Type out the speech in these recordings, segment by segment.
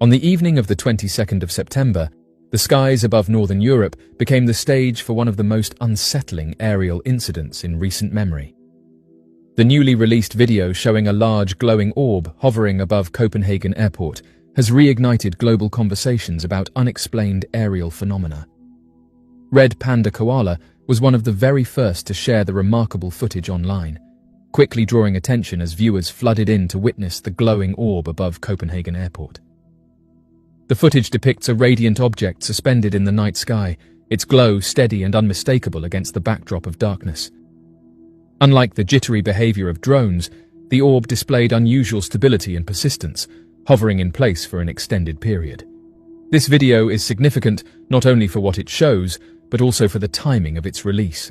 On the evening of the 22nd of September, the skies above northern Europe became the stage for one of the most unsettling aerial incidents in recent memory. The newly released video showing a large glowing orb hovering above Copenhagen Airport has reignited global conversations about unexplained aerial phenomena. Red Panda Koala was one of the very first to share the remarkable footage online, quickly drawing attention as viewers flooded in to witness the glowing orb above Copenhagen Airport. The footage depicts a radiant object suspended in the night sky, its glow steady and unmistakable against the backdrop of darkness. Unlike the jittery behavior of drones, the orb displayed unusual stability and persistence, hovering in place for an extended period. This video is significant not only for what it shows, but also for the timing of its release.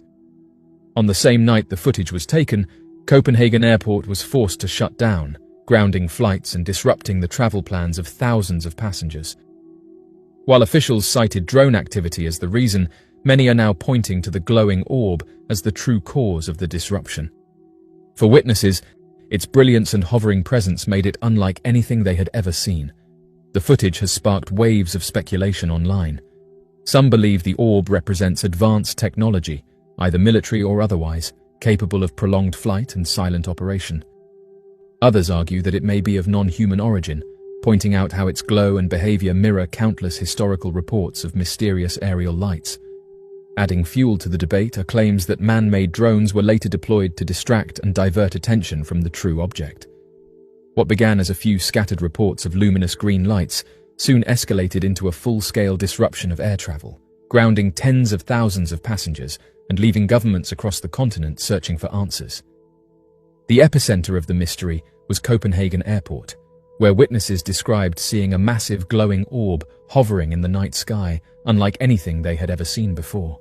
On the same night the footage was taken, Copenhagen Airport was forced to shut down, grounding flights and disrupting the travel plans of thousands of passengers. While officials cited drone activity as the reason, many are now pointing to the glowing orb as the true cause of the disruption. For witnesses, its brilliance and hovering presence made it unlike anything they had ever seen. The footage has sparked waves of speculation online. Some believe the orb represents advanced technology, either military or otherwise, capable of prolonged flight and silent operation. Others argue that it may be of non-human origin, pointing out how its glow and behavior mirror countless historical reports of mysterious aerial lights. Adding fuel to the debate are claims that man-made drones were later deployed to distract and divert attention from the true object. What began as a few scattered reports of luminous green lights soon escalated into a full-scale disruption of air travel, grounding tens of thousands of passengers and leaving governments across the continent searching for answers. The epicenter of the mystery was Copenhagen Airport, where witnesses described seeing a massive glowing orb hovering in the night sky, unlike anything they had ever seen before.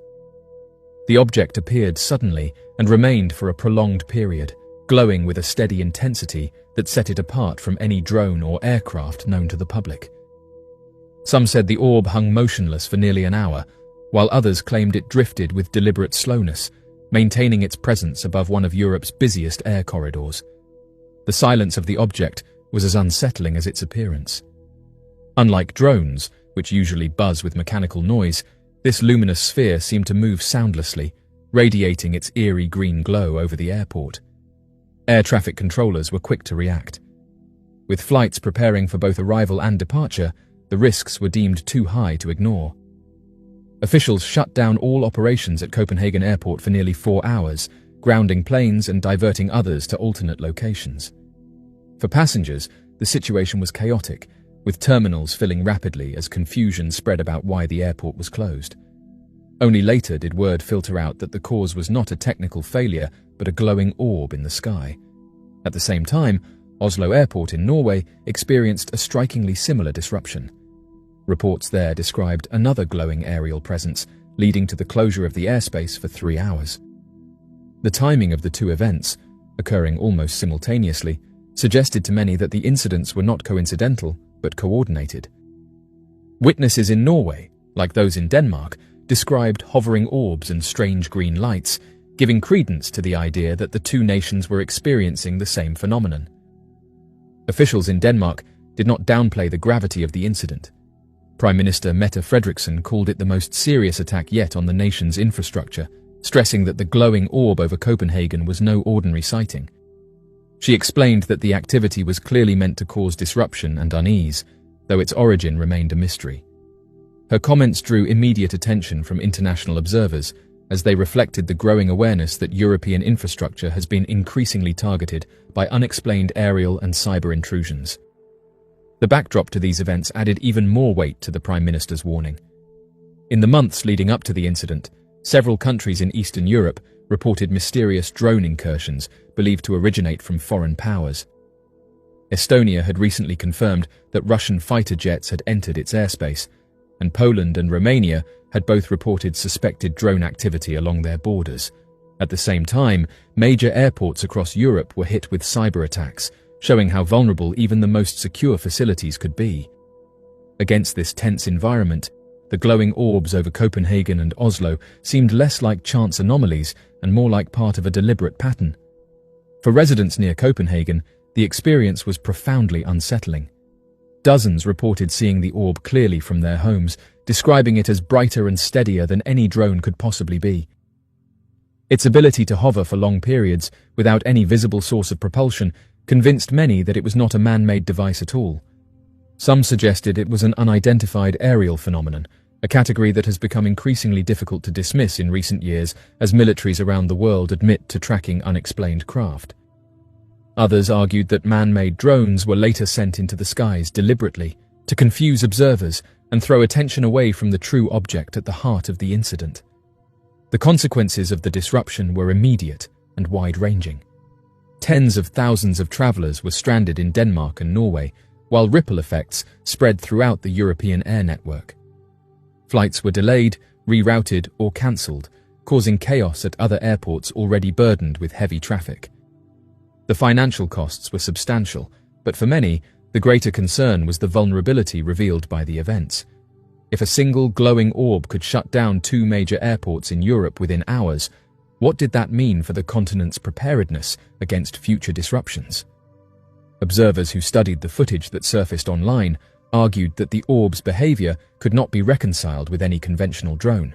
The object appeared suddenly and remained for a prolonged period, glowing with a steady intensity that set it apart from any drone or aircraft known to the public. Some said the orb hung motionless for nearly an hour, while others claimed it drifted with deliberate slowness, maintaining its presence above one of Europe's busiest air corridors. The silence of the object was as unsettling as its appearance. Unlike drones, which usually buzz with mechanical noise, this luminous sphere seemed to move soundlessly, radiating its eerie green glow over the airport. Air traffic controllers were quick to react. With flights preparing for both arrival and departure, the risks were deemed too high to ignore. Officials shut down all operations at Copenhagen Airport for nearly 4 hours, grounding planes and diverting others to alternate locations. For passengers, the situation was chaotic, with terminals filling rapidly as confusion spread about why the airport was closed. Only later did word filter out that the cause was not a technical failure, but a glowing orb in the sky. At the same time, Oslo Airport in Norway experienced a strikingly similar disruption. Reports there described another glowing aerial presence, leading to the closure of the airspace for 3 hours. The timing of the two events, occurring almost simultaneously, suggested to many that the incidents were not coincidental, but coordinated. Witnesses in Norway, like those in Denmark, described hovering orbs and strange green lights, giving credence to the idea that the two nations were experiencing the same phenomenon. Officials in Denmark did not downplay the gravity of the incident. Prime Minister Mette Frederiksen called it the most serious attack yet on the nation's infrastructure, stressing that the glowing orb over Copenhagen was no ordinary sighting. She explained that the activity was clearly meant to cause disruption and unease, though its origin remained a mystery. Her comments drew immediate attention from international observers, as they reflected the growing awareness that European infrastructure has been increasingly targeted by unexplained aerial and cyber intrusions. The backdrop to these events added even more weight to the Prime Minister's warning. In the months leading up to the incident, several countries in Eastern Europe reported mysterious drone incursions believed to originate from foreign powers. Estonia had recently confirmed that Russian fighter jets had entered its airspace, and Poland and Romania had both reported suspected drone activity along their borders. At the same time, major airports across Europe were hit with cyber attacks, showing how vulnerable even the most secure facilities could be. Against this tense environment, the glowing orbs over Copenhagen and Oslo seemed less like chance anomalies and more like part of a deliberate pattern. For residents near Copenhagen, the experience was profoundly unsettling. Dozens reported seeing the orb clearly from their homes, describing it as brighter and steadier than any drone could possibly be. Its ability to hover for long periods, without any visible source of propulsion, convinced many that it was not a man-made device at all. Some suggested it was an unidentified aerial phenomenon, a category that has become increasingly difficult to dismiss in recent years as militaries around the world admit to tracking unexplained craft. Others argued that man-made drones were later sent into the skies deliberately to confuse observers and throw attention away from the true object at the heart of the incident. The consequences of the disruption were immediate and wide-ranging. Tens of thousands of travelers were stranded in Denmark and Norway, while ripple effects spread throughout the European air network. Flights were delayed, rerouted, or cancelled, causing chaos at other airports already burdened with heavy traffic. The financial costs were substantial, but for many, the greater concern was the vulnerability revealed by the events. If a single glowing orb could shut down 2 major airports in Europe within hours, what did that mean for the continent's preparedness against future disruptions? Observers who studied the footage that surfaced online argued that the orb's behavior could not be reconciled with any conventional drone.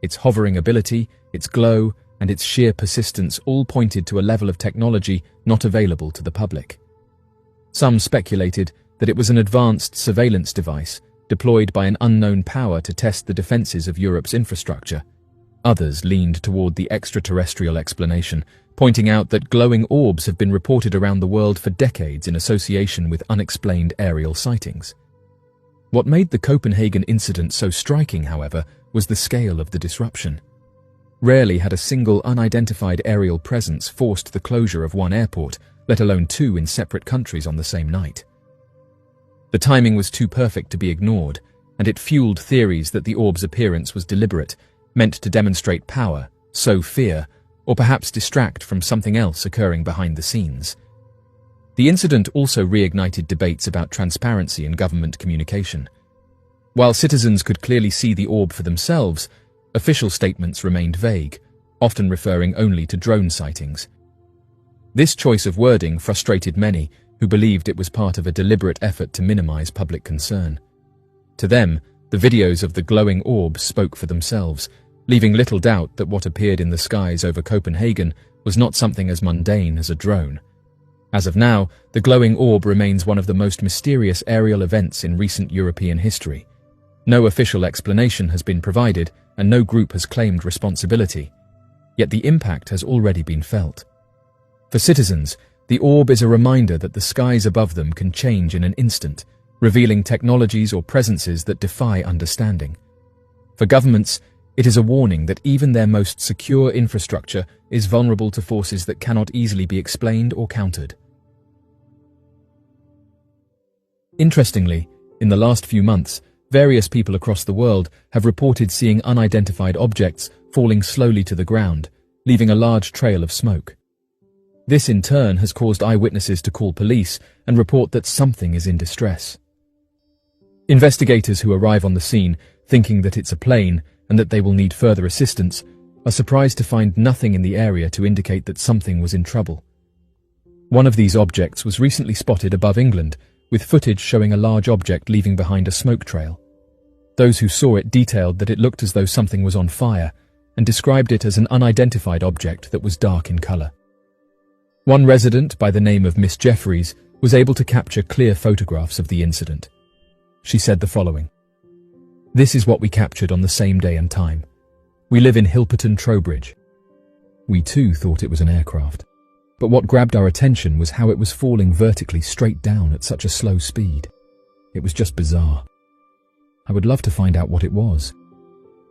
Its hovering ability, its glow, and its sheer persistence all pointed to a level of technology not available to the public. Some speculated that it was an advanced surveillance device deployed by an unknown power to test the defenses of Europe's infrastructure. Others leaned toward the extraterrestrial explanation, pointing out that glowing orbs have been reported around the world for decades in association with unexplained aerial sightings. What made the Copenhagen incident so striking, however, was the scale of the disruption. Rarely had a single unidentified aerial presence forced the closure of one airport, let alone 2 in separate countries on the same night. The timing was too perfect to be ignored, and it fueled theories that the orb's appearance was deliberate, meant to demonstrate power, sow fear, or perhaps distract from something else occurring behind the scenes. The incident also reignited debates about transparency in government communication. While citizens could clearly see the orb for themselves, official statements remained vague, often referring only to drone sightings. This choice of wording frustrated many who believed it was part of a deliberate effort to minimize public concern. To them, the videos of the glowing orb spoke for themselves, leaving little doubt that what appeared in the skies over Copenhagen was not something as mundane as a drone. As of now, the glowing orb remains one of the most mysterious aerial events in recent European history. No official explanation has been provided, and no group has claimed responsibility. Yet the impact has already been felt. For citizens, the orb is a reminder that the skies above them can change in an instant, revealing technologies or presences that defy understanding. For governments, it is a warning that even their most secure infrastructure is vulnerable to forces that cannot easily be explained or countered. Interestingly, in the last few months, various people across the world have reported seeing unidentified objects falling slowly to the ground, leaving a large trail of smoke. This in turn has caused eyewitnesses to call police and report that something is in distress. Investigators who arrive on the scene, thinking that it's a plane and that they will need further assistance, are surprised to find nothing in the area to indicate that something was in trouble. One of these objects was recently spotted above England, with footage showing a large object leaving behind a smoke trail. Those who saw it detailed that it looked as though something was on fire, and described it as an unidentified object that was dark in colour. One resident by the name of Miss Jeffries was able to capture clear photographs of the incident. She said the following: "This is what we captured on the same day and time. We live in Hilperton, Trowbridge. We too thought it was an aircraft. But what grabbed our attention was how it was falling vertically straight down at such a slow speed. It was just bizarre. I would love to find out what it was.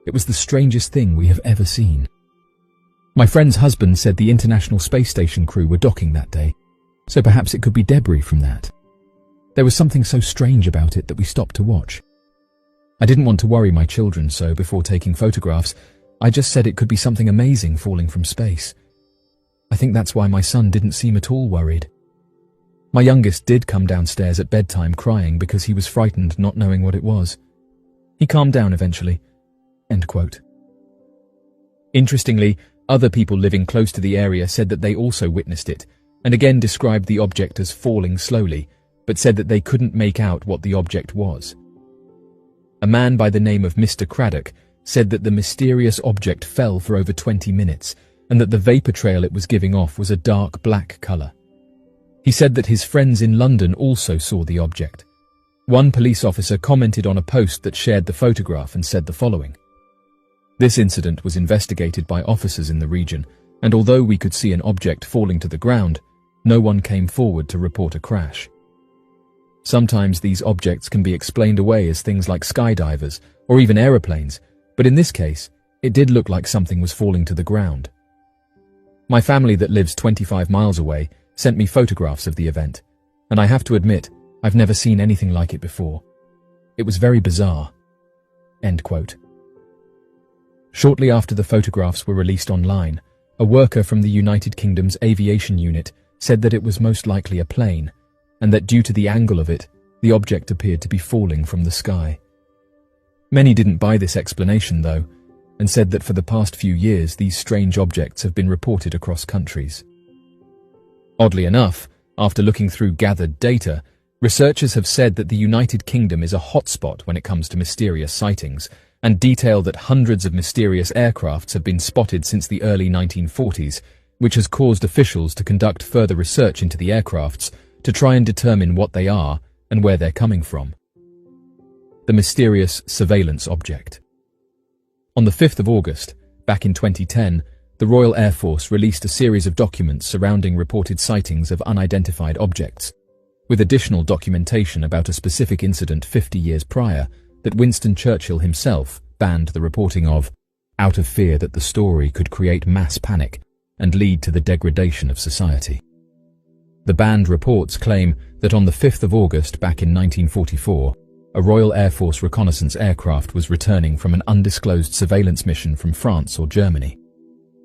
It was the strangest thing we have ever seen." My friend's husband said the International Space Station crew were docking that day, so perhaps it could be debris from that. There was something so strange about it that we stopped to watch. I didn't want to worry my children, so before taking photographs, I just said it could be something amazing falling from space. I think that's why my son didn't seem at all worried. My youngest did come downstairs at bedtime crying because he was frightened not knowing what it was. He calmed down eventually." End quote. Interestingly, other people living close to the area said that they also witnessed it, and again described the object as falling slowly, but said that they couldn't make out what the object was. A man by the name of Mr. Craddock said that the mysterious object fell for over 20 minutes and that the vapor trail it was giving off was a dark black color. He said that his friends in London also saw the object. One police officer commented on a post that shared the photograph and said the following: "This incident was investigated by officers in the region, and although we could see an object falling to the ground, no one came forward to report a crash. Sometimes these objects can be explained away as things like skydivers or even aeroplanes, but in this case, it did look like something was falling to the ground. My family that lives 25 miles away sent me photographs of the event, and I have to admit, I've never seen anything like it before. It was very bizarre." End quote. Shortly after the photographs were released online, a worker from the United Kingdom's aviation unit said that it was most likely a plane, and that due to the angle of it, the object appeared to be falling from the sky. Many didn't buy this explanation, though, and said that for the past few years these strange objects have been reported across countries. Oddly enough, after looking through gathered data, researchers have said that the United Kingdom is a hotspot when it comes to mysterious sightings, and detail that hundreds of mysterious aircrafts have been spotted since the early 1940s, which has caused officials to conduct further research into the aircrafts to try and determine what they are and where they're coming from. The mysterious surveillance object. On the 5th of August, back in 2010, the Royal Air Force released a series of documents surrounding reported sightings of unidentified objects, with additional documentation about a specific incident 50 years prior that Winston Churchill himself banned the reporting of, out of fear that the story could create mass panic and lead to the degradation of society. The banned reports claim that on the 5th of August back in 1944, a Royal Air Force reconnaissance aircraft was returning from an undisclosed surveillance mission from France or Germany.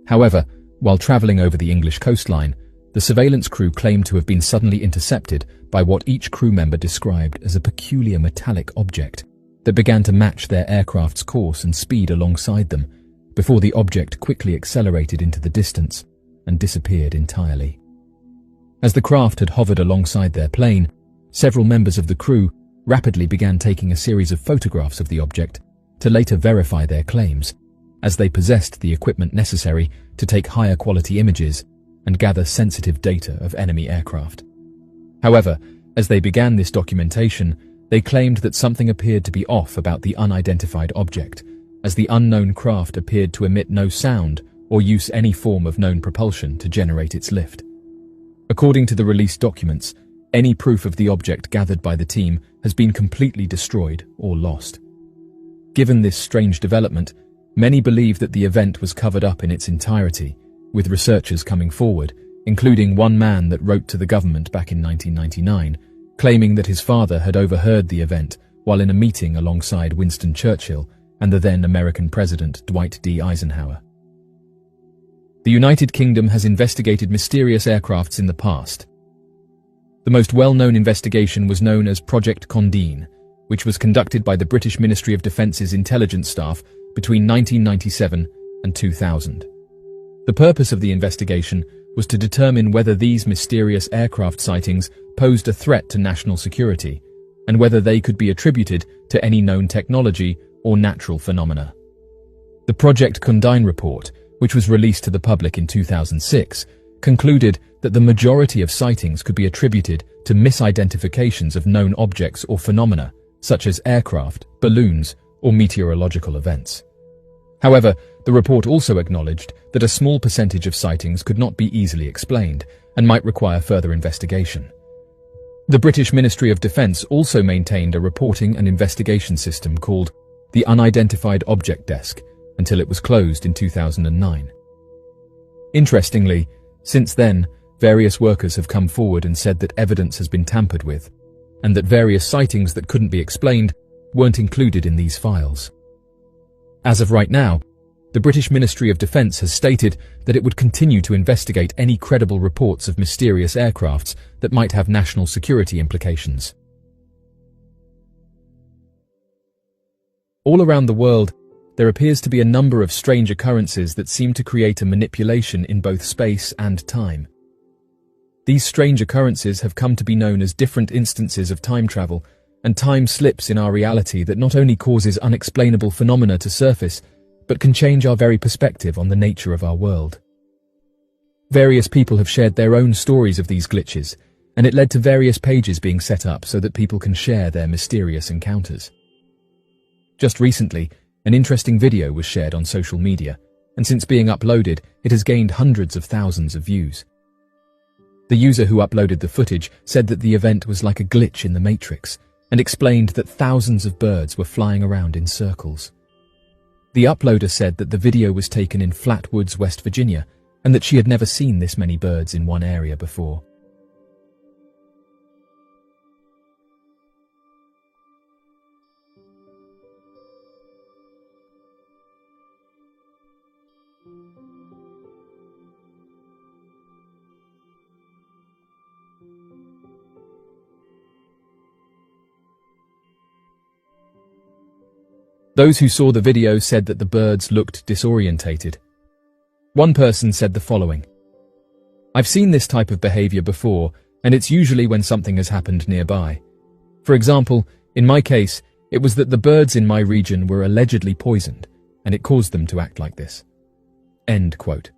However, while travelling over the English coastline, the surveillance crew claimed to have been suddenly intercepted by what each crew member described as a peculiar metallic object that began to match their aircraft's course and speed alongside them, before the object quickly accelerated into the distance and disappeared entirely. As the craft had hovered alongside their plane, several members of the crew rapidly began taking a series of photographs of the object to later verify their claims, as they possessed the equipment necessary to take higher quality images and gather sensitive data of enemy aircraft. However, as they began this documentation, they claimed that something appeared to be off about the unidentified object, as the unknown craft appeared to emit no sound or use any form of known propulsion to generate its lift. According to the released documents, any proof of the object gathered by the team has been completely destroyed or lost. Given this strange development, many believe that the event was covered up in its entirety, with researchers coming forward, including one man that wrote to the government back in 1999, claiming that his father had overheard the event while in a meeting alongside Winston Churchill and the then American President Dwight D. Eisenhower. The United Kingdom has investigated mysterious aircrafts in the past. The most well-known investigation was known as Project Condeen, which was conducted by the British Ministry of Defence's intelligence staff between 1997 and 2000. The purpose of the investigation was to determine whether these mysterious aircraft sightings posed a threat to national security, and whether they could be attributed to any known technology or natural phenomena. The Project Condeen report, which was released to the public in 2006, concluded that the majority of sightings could be attributed to misidentifications of known objects or phenomena, such as aircraft, balloons, or meteorological events. However, the report also acknowledged that a small percentage of sightings could not be easily explained and might require further investigation. The British Ministry of Defence also maintained a reporting and investigation system called the Unidentified Object Desk until it was closed in 2009. Interestingly, since then, various workers have come forward and said that evidence has been tampered with, and that various sightings that couldn't be explained weren't included in these files. As of right now, the British Ministry of Defence has stated that it would continue to investigate any credible reports of mysterious aircrafts that might have national security implications. All around the world, there appears to be a number of strange occurrences that seem to create a manipulation in both space and time. These strange occurrences have come to be known as different instances of time travel and time slips in our reality that not only causes unexplainable phenomena to surface, but can change our very perspective on the nature of our world. Various people have shared their own stories of these glitches, and it led to various pages being set up so that people can share their mysterious encounters. Just recently, an interesting video was shared on social media, and since being uploaded, it has gained hundreds of thousands of views. The user who uploaded the footage said that the event was like a glitch in the Matrix, and explained that thousands of birds were flying around in circles. The uploader said that the video was taken in Flatwoods, West Virginia, and that she had never seen this many birds in one area before. Those who saw the video said that the birds looked disorientated. One person said the following: "I've seen this type of behavior before, and it's usually when something has happened nearby. For example, in my case, it was that the birds in my region were allegedly poisoned, and it caused them to act like this." End quote.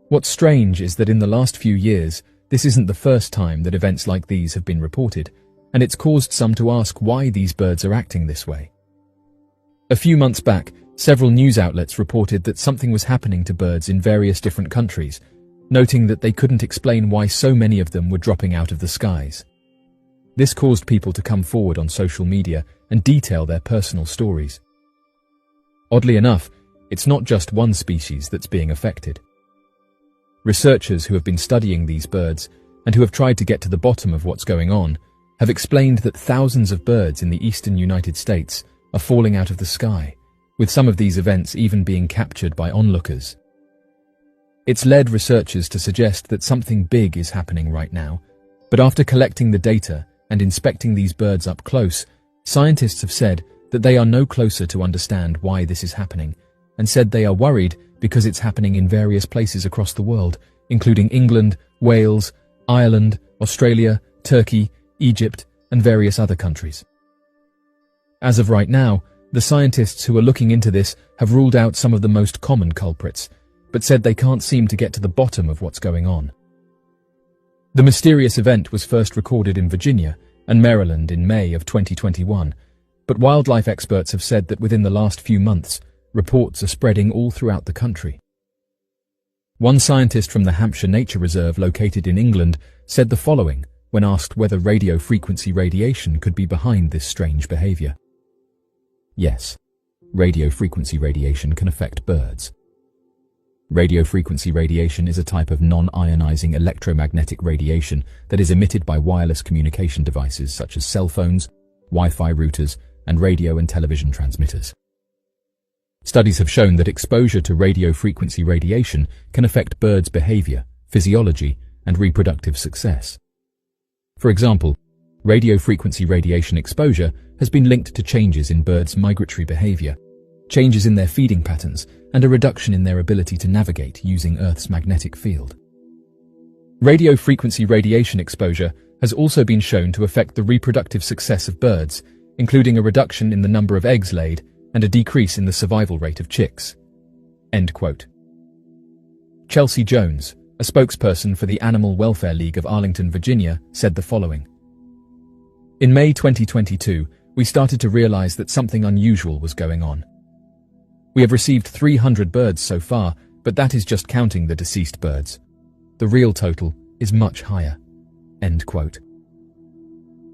What's strange is that in the last few years, this isn't the first time that events like these have been reported, and it's caused some to ask why these birds are acting this way. A few months back, several news outlets reported that something was happening to birds in various different countries, noting that they couldn't explain why so many of them were dropping out of the skies. This caused people to come forward on social media and detail their personal stories. Oddly enough, it's not just one species that's being affected. Researchers who have been studying these birds and who have tried to get to the bottom of what's going on have explained that thousands of birds in the eastern United States are falling out of the sky, with some of these events even being captured by onlookers. It's led researchers to suggest that something big is happening right now, but after collecting the data and inspecting these birds up close, scientists have said that they are no closer to understand why this is happening, and said they are worried because it's happening in various places across the world, including England, Wales, Ireland, Australia, Turkey, Egypt, and various other countries. As of right now, the scientists who are looking into this have ruled out some of the most common culprits, but said they can't seem to get to the bottom of what's going on. The mysterious event was first recorded in Virginia and Maryland in May of 2021, but wildlife experts have said that within the last few months, reports are spreading all throughout the country. One scientist from the Hampshire Nature Reserve located in England said the following when asked whether radio frequency radiation could be behind this strange behavior. Yes, radio frequency radiation can affect birds. Radio frequency radiation is a type of non-ionizing electromagnetic radiation that is emitted by wireless communication devices such as cell phones, Wi-Fi routers, and radio and television transmitters. Studies have shown that exposure to radio frequency radiation can affect birds' behavior, physiology, and reproductive success. For example, radio frequency radiation exposure has been linked to changes in birds' migratory behavior, changes in their feeding patterns, and a reduction in their ability to navigate using Earth's magnetic field. Radio frequency radiation exposure has also been shown to affect the reproductive success of birds, including a reduction in the number of eggs laid and a decrease in the survival rate of chicks. End quote. Chelsea Jones, a spokesperson for the Animal Welfare League of Arlington, Virginia, said the following: "In May 2022, we started to realize that something unusual was going on. We have received 300 birds so far, but that is just counting the deceased birds. The real total is much higher." End quote.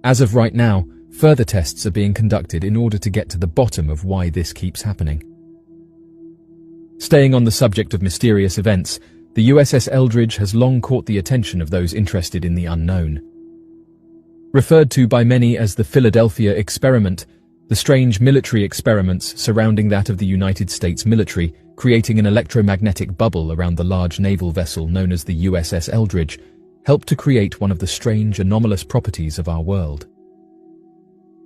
As of right now, further tests are being conducted in order to get to the bottom of why this keeps happening. Staying on the subject of mysterious events, the USS Eldridge has long caught the attention of those interested in the unknown. Referred to by many as the Philadelphia Experiment, the strange military experiments surrounding that of the United States military, creating an electromagnetic bubble around the large naval vessel known as the USS Eldridge, helped to create one of the strange anomalous properties of our world.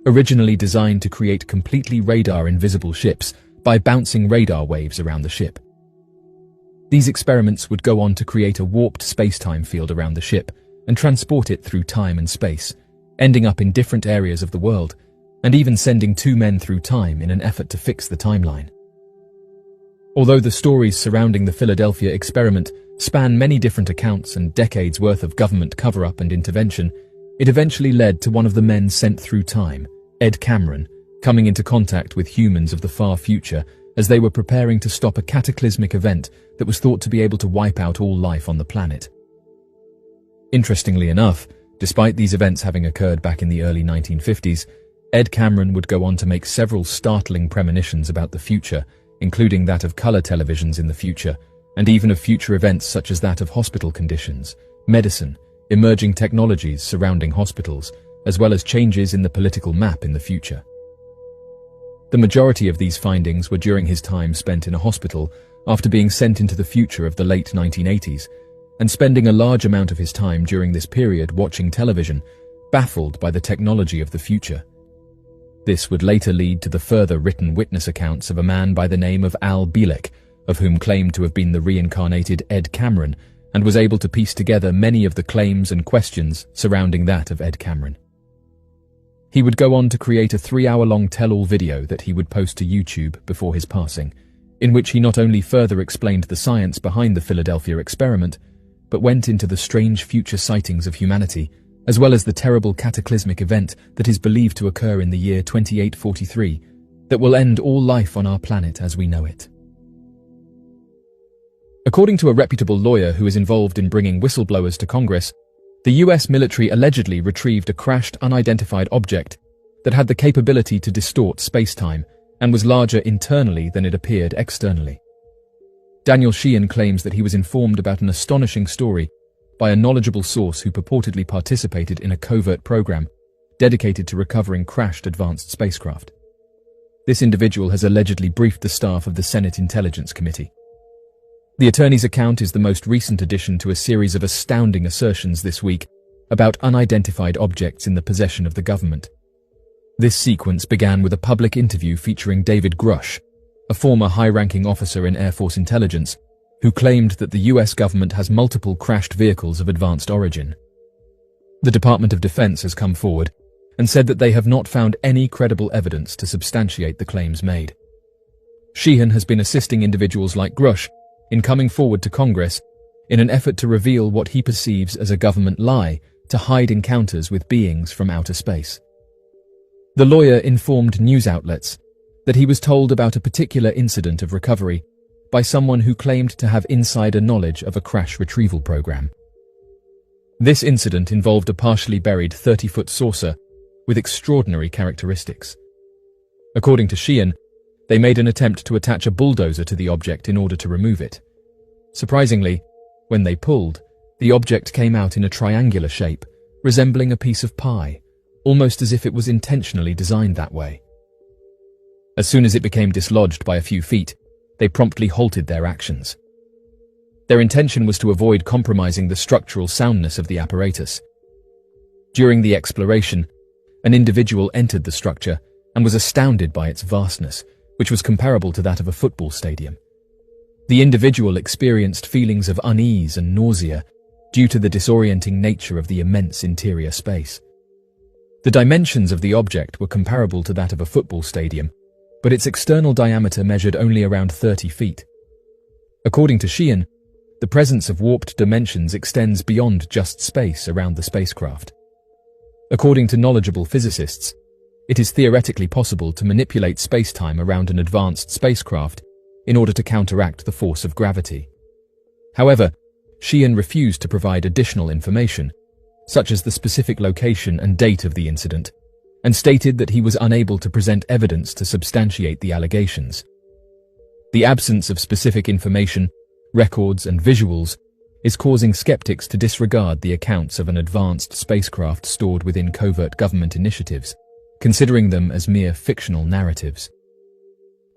Originally designed to create completely radar-invisible ships by bouncing radar waves around the ship. These experiments would go on to create a warped space-time field around the ship and transport it through time and space, ending up in different areas of the world, and even sending 2 men through time in an effort to fix the timeline. Although the stories surrounding the Philadelphia experiment span many different accounts and decades worth of government cover-up and intervention, it eventually led to one of the men sent through time, Ed Cameron, coming into contact with humans of the far future as they were preparing to stop a cataclysmic event that was thought to be able to wipe out all life on the planet. Interestingly enough, despite these events having occurred back in the early 1950s, Ed Cameron would go on to make several startling premonitions about the future, including that of color televisions in the future, and even of future events such as that of hospital conditions, medicine, emerging technologies surrounding hospitals, as well as changes in the political map in the future. The majority of these findings were during his time spent in a hospital after being sent into the future of the late 1980s, and spending a large amount of his time during this period watching television, baffled by the technology of the future. This would later lead to the further written witness accounts of a man by the name of Al Bielek, of whom claimed to have been the reincarnated Ed Cameron, and was able to piece together many of the claims and questions surrounding that of Ed Cameron. He would go on to create a 3-hour-long tell-all video that he would post to YouTube before his passing, in which he not only further explained the science behind the Philadelphia experiment, but went into the strange future sightings of humanity, as well as the terrible cataclysmic event that is believed to occur in the year 2843, that will end all life on our planet as we know it. According to a reputable lawyer who is involved in bringing whistleblowers to Congress, the US military allegedly retrieved a crashed unidentified object that had the capability to distort space-time and was larger internally than it appeared externally. Daniel Sheehan claims that he was informed about an astonishing story by a knowledgeable source who purportedly participated in a covert program dedicated to recovering crashed advanced spacecraft. This individual has allegedly briefed the staff of the Senate Intelligence Committee. The attorney's account is the most recent addition to a series of astounding assertions this week about unidentified objects in the possession of the government. This sequence began with a public interview featuring David Grush, a former high-ranking officer in Air Force intelligence, who claimed that the US government has multiple crashed vehicles of advanced origin. The Department of Defense has come forward and said that they have not found any credible evidence to substantiate the claims made. Sheehan has been assisting individuals like Grush in coming forward to Congress in an effort to reveal what he perceives as a government lie to hide encounters with beings from outer space. The lawyer informed news outlets that he was told about a particular incident of recovery by someone who claimed to have insider knowledge of a crash retrieval program. This incident involved a partially buried 30-foot saucer with extraordinary characteristics. According to Sheehan, they made an attempt to attach a bulldozer to the object in order to remove it. Surprisingly, when they pulled, the object came out in a triangular shape, resembling a piece of pie, almost as if it was intentionally designed that way. As soon as it became dislodged by a few feet, they promptly halted their actions. Their intention was to avoid compromising the structural soundness of the apparatus. During the exploration, an individual entered the structure and was astounded by its vastness, which was comparable to that of a football stadium. The individual experienced feelings of unease and nausea due to the disorienting nature of the immense interior space. The dimensions of the object were comparable to that of a football stadium, but its external diameter measured only around 30 feet. According to Sheehan, the presence of warped dimensions extends beyond just space around the spacecraft. According to knowledgeable physicists, it is theoretically possible to manipulate space-time around an advanced spacecraft in order to counteract the force of gravity. However, Sheehan refused to provide additional information, such as the specific location and date of the incident, and stated that he was unable to present evidence to substantiate the allegations. The absence of specific information, records, and visuals is causing skeptics to disregard the accounts of an advanced spacecraft stored within covert government initiatives, considering them as mere fictional narratives.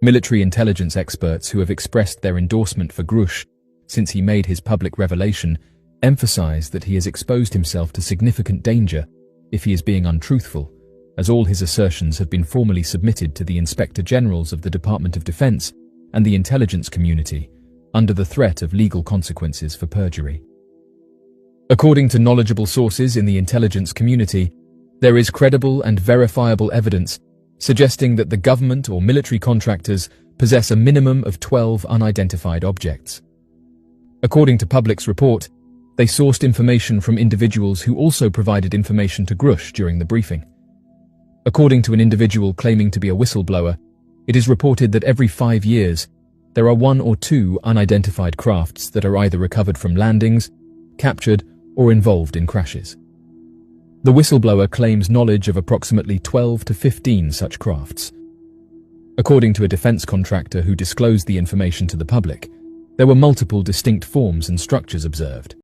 Military intelligence experts who have expressed their endorsement for Grush since he made his public revelation emphasize that he has exposed himself to significant danger if he is being untruthful, as all his assertions have been formally submitted to the Inspector Generals of the Department of Defense and the intelligence community, under the threat of legal consequences for perjury. According to knowledgeable sources in the intelligence community, there is credible and verifiable evidence suggesting that the government or military contractors possess a minimum of 12 unidentified objects. According to Public's report, they sourced information from individuals who also provided information to Grush during the briefing. According to an individual claiming to be a whistleblower, it is reported that every 5 years, there are 1 or 2 unidentified crafts that are either recovered from landings, captured, or involved in crashes. The whistleblower claims knowledge of approximately 12 to 15 such crafts. According to a defense contractor who disclosed the information to the public, there were multiple distinct forms and structures observed.